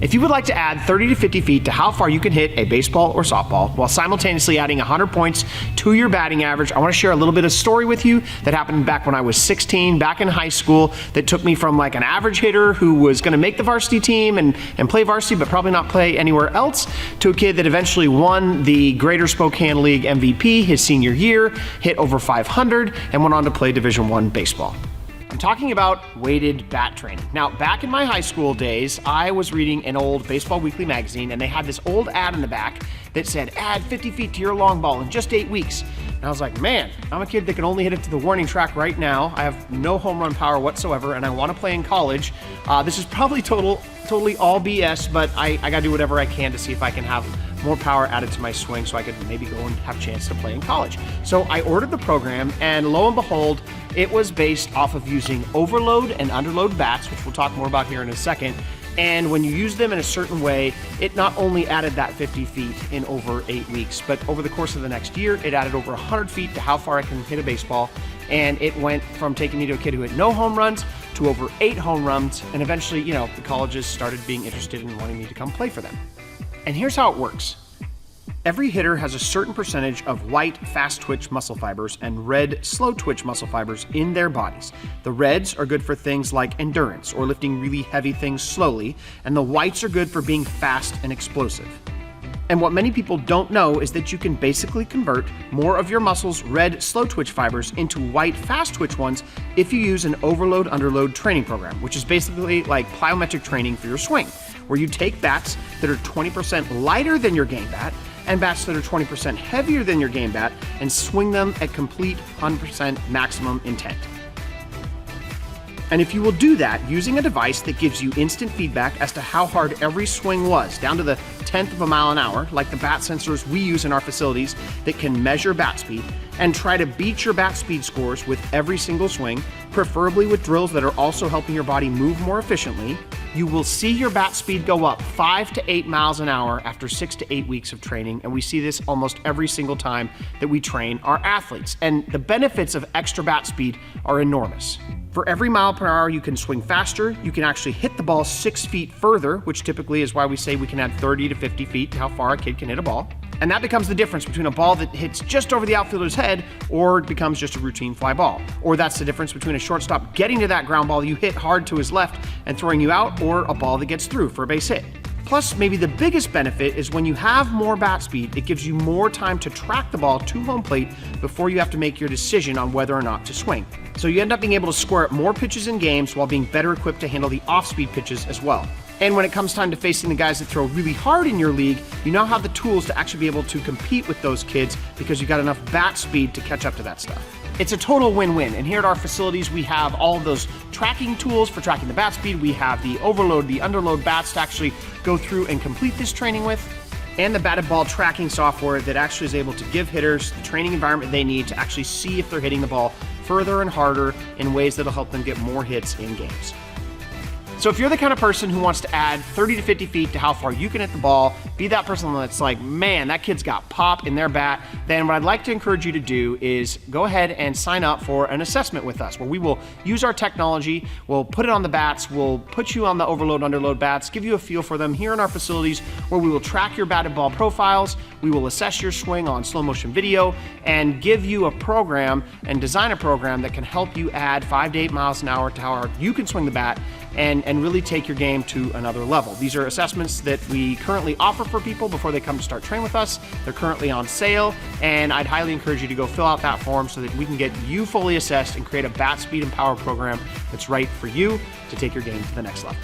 If you would like to add 30 to 50 feet to how far you can hit a baseball or softball while simultaneously adding 100 points to your batting average, I want to share a little bit of story with you that happened back when I was 16, back in high school, that took me from like an average hitter who was going to make the varsity team and play varsity but probably not play anywhere else, to a kid that eventually won the Greater Spokane League MVP his senior year, hit over 500, and went on to play Division I baseball. I'm talking about weighted bat training. Now, back in my high school days, I was reading an old Baseball Weekly magazine, and they had this old ad in the back that said, add 50 feet to your long ball in just 8 weeks. And I was like, man, I'm a kid that can only hit it to the warning track right now. I have no home run power whatsoever, and I want to play in college. This is probably totally all BS, but I gotta do whatever I can to see if I can have more power added to my swing so I could maybe go and have a chance to play in college. So I ordered the program, and lo and behold, it was based off of using overload and underload bats, which we'll talk more about here in a second. And when you use them in a certain way, it not only added that 50 feet in over 8 weeks, but over the course of the next year, it added over 100 feet to how far I can hit a baseball. And it went from taking me to a kid who had no home runs to over 8 home runs. And eventually, the colleges started being interested in wanting me to come play for them. And here's how it works. Every hitter has a certain percentage of white, fast twitch muscle fibers and red, slow twitch muscle fibers in their bodies. The reds are good for things like endurance or lifting really heavy things slowly, and the whites are good for being fast and explosive. And what many people don't know is that you can basically convert more of your muscles' red, slow twitch fibers into white, fast twitch ones if you use an overload-underload training program, which is basically like plyometric training for your swing, where you take bats that are 20% lighter than your game bat and bats that are 20% heavier than your game bat and swing them at complete 100% maximum intent. And if you will do that using a device that gives you instant feedback as to how hard every swing was, down to the 10th of a mile an hour, like the bat sensors we use in our facilities that can measure bat speed, and try to beat your bat speed scores with every single swing, preferably with drills that are also helping your body move more efficiently, you will see your bat speed go up 5 to 8 miles an hour after 6 to 8 weeks of training. And we see this almost every single time that we train our athletes. And the benefits of extra bat speed are enormous. For every mile per hour you can swing faster, you can actually hit the ball 6 feet further, which typically is why we say we can add 30 to 50 feet to how far a kid can hit a ball. And that becomes the difference between a ball that hits just over the outfielder's head or becomes just a routine fly ball. Or that's the difference between a shortstop getting to that ground ball you hit hard to his left and throwing you out, or a ball that gets through for a base hit. Plus, maybe the biggest benefit is when you have more bat speed, it gives you more time to track the ball to home plate before you have to make your decision on whether or not to swing. So you end up being able to score up more pitches in games while being better equipped to handle the off-speed pitches as well. And when it comes time to facing the guys that throw really hard in your league, you now have the tools to actually be able to compete with those kids because you've got enough bat speed to catch up to that stuff. It's a total win-win, and here at our facilities we have all of those tracking tools for tracking the bat speed. We have the overload, the underload bats to actually go through and complete this training with, and the batted ball tracking software that actually is able to give hitters the training environment they need to actually see if they're hitting the ball further and harder in ways that'll help them get more hits in games. So if you're the kind of person who wants to add 30 to 50 feet to how far you can hit the ball, be that person that's like, man, that kid's got pop in their bat, then what I'd like to encourage you to do is go ahead and sign up for an assessment with us, where we will use our technology, we'll put it on the bats, we'll put you on the overload, underload bats, give you a feel for them here in our facilities, where we will track your batted ball profiles, we will assess your swing on slow motion video, and give you a program and design a program that can help you add 5 to 8 miles an hour to how hard you can swing the bat and really take your game to another level. These are assessments that we currently offer for people before they come to start training with us. They're currently on sale, and I'd highly encourage you to go fill out that form so that we can get you fully assessed and create a bat speed and power program that's right for you to take your game to the next level.